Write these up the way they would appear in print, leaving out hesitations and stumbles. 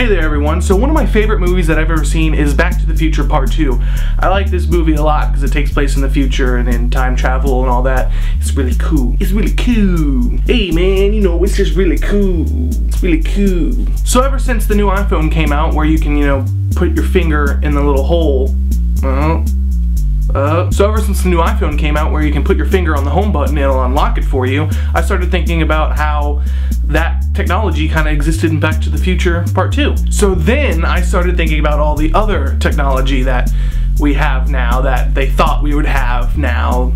Hey there everyone, so one of my favorite movies that I've ever seen is Back to the Future Part 2. I like this movie a lot because it takes place in the future and in time travel and all that. It's really cool. It's really cool. Hey man, you know, it's just really cool. It's really cool. So ever since the new iPhone came out where you can, you know, put your finger in the little hole, so ever since the new iPhone came out where you can put your finger on the home button and it'll unlock it for you, I started thinking about how that technology kind of existed in Back to the Future Part 2. So then I started thinking about all the other technology that we have now that they thought we would have now.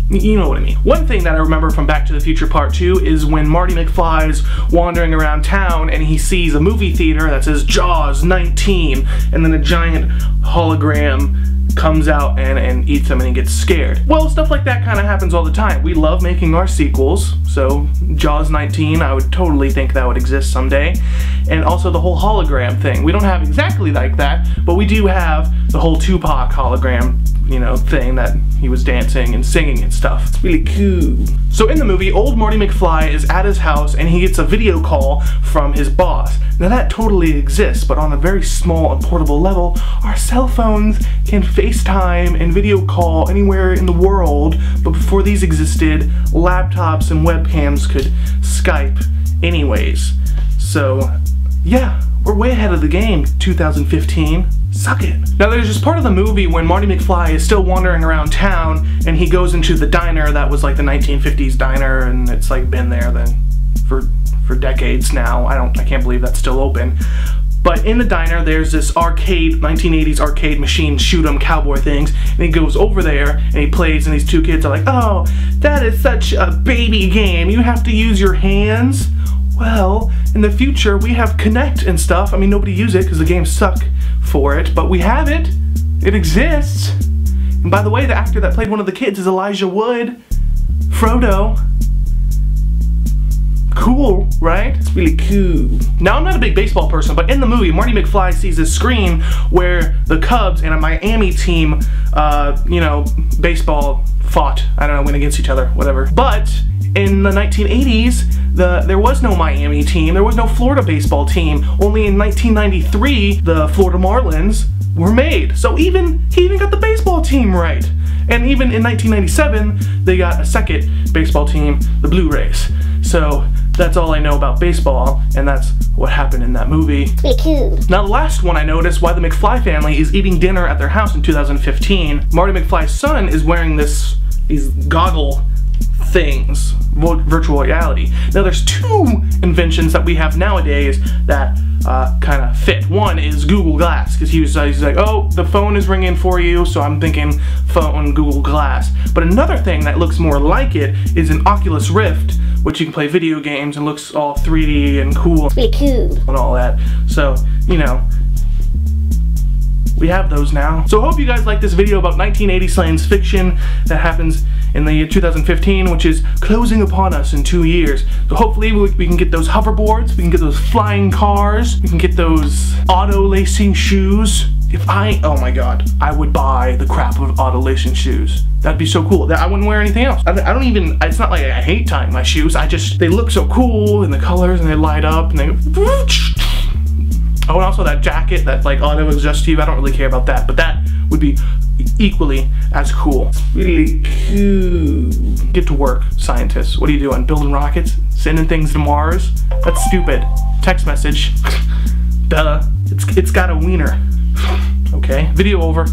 You know what I mean. One thing that I remember from Back to the Future Part 2 is when Marty McFly's wandering around town and he sees a movie theater that says Jaws 19 and then a giant hologram comes out and eats him and he gets scared. Well, stuff like that kind of happens all the time. We love making our sequels, so Jaws 19, I would totally think that would exist someday. And also the whole hologram thing. We don't have exactly like that, but we do have the whole Tupac hologram, you know, thing that he was dancing and singing and stuff. It's really cool. So in the movie, old Marty McFly is at his house and he gets a video call from his boss. Now that totally exists, but on a very small and portable level, our cell phones can FaceTime and video call anywhere in the world, but before these existed, laptops and webcams could Skype anyways. So yeah, we're way ahead of the game, 2015. Suck it. Now there's this part of the movie when Marty McFly is still wandering around town and he goes into the diner that was like the 1950s diner and it's like been there then for decades now. I can't believe that's still open. But in the diner there's this arcade, 1980s arcade machine shoot 'em cowboy things, and he goes over there and he plays and these two kids are like, "Oh, that is such a baby game. You have to use your hands." Well, in the future we have Kinect and stuff. I mean, nobody use it because the games suck for it, but we have it. It exists. And by the way, the actor that played one of the kids is Elijah Wood. Frodo. Cool, right? It's really cool. Now, I'm not a big baseball person, but in the movie, Marty McFly sees this screen where the Cubs and a Miami team, you know, baseball fought, I don't know, went against each other, whatever. But in the 1980s, there was no Miami team, there was no Florida baseball team. Only in 1993, the Florida Marlins were made. So he even got the baseball team right. And even in 1997, they got a second baseball team, the Blue Rays. So that's all I know about baseball, and that's what happened in that movie. Pretty cool. Now the last one I noticed, why the McFly family is eating dinner at their house in 2015. Marty McFly's son is wearing these goggle things, virtual reality. Now there's two inventions that we have nowadays that kind of fit. One is Google Glass, because he's like, oh, the phone is ringing for you, so I'm thinking phone, Google Glass. But another thing that looks more like it is an Oculus Rift, which you can play video games and looks all 3D and cool. Pretty cool. And all that. So, you know, we have those now. So I hope you guys like this video about 1980 science fiction that happens in the year 2015, which is closing upon us in 2 years. So hopefully we can get those hoverboards, we can get those flying cars, we can get those auto lacing shoes. Oh my god, I would buy the crap of auto lacing shoes. That'd be so cool. I wouldn't wear anything else. I don't even, it's not like I hate tying my shoes, they look so cool in the colors and they light up and they Oh, and also that jacket that like auto adjusts you, I don't really care about that, but that would be equally as cool. Really cool. Get to work, scientists. What are you doing? Building rockets? Sending things to Mars? That's stupid. Text message. Duh. It's got a wiener. Okay, video over.